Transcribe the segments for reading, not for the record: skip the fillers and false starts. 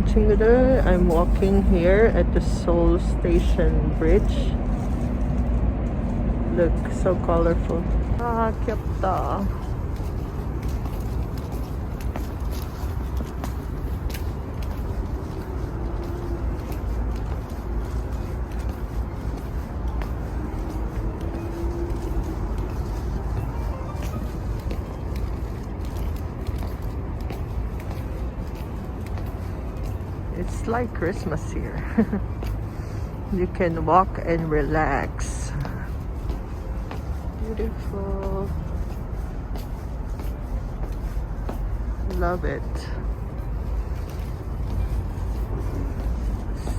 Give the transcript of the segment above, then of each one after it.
Chingudeul. I'm walking here at the Seoul Station Bridge. Look, so colorful. Ah, 귀엽다. It's like Christmas here. You can walk and relax. Beautiful. Love it.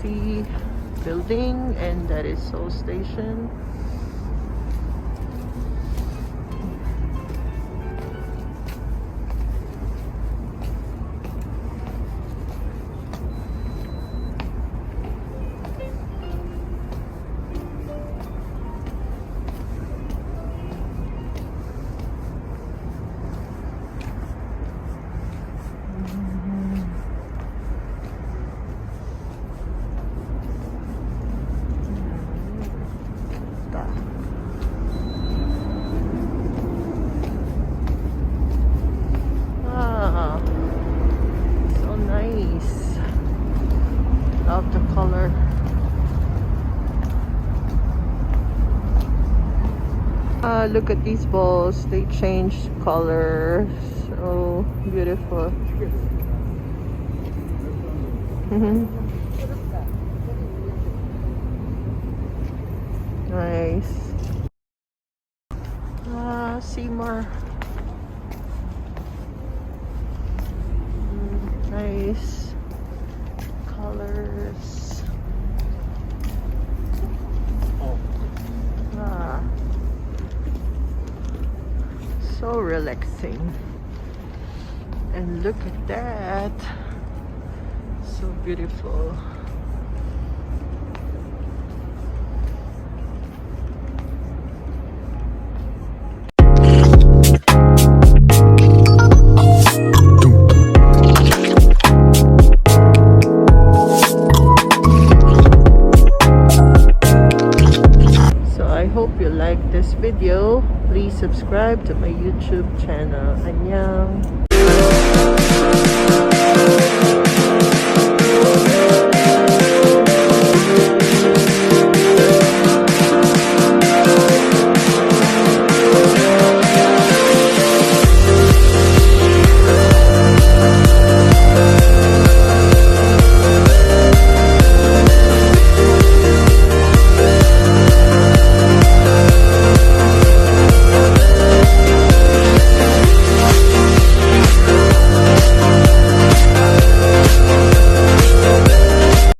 See building, and that is Seoul Station. Love the color. Look at these balls. They changed color. So beautiful. Nice. See more. Nice colors. So relaxing. And look at that. So beautiful. Hope you like this video. Please subscribe to my YouTube channel. Annyeong.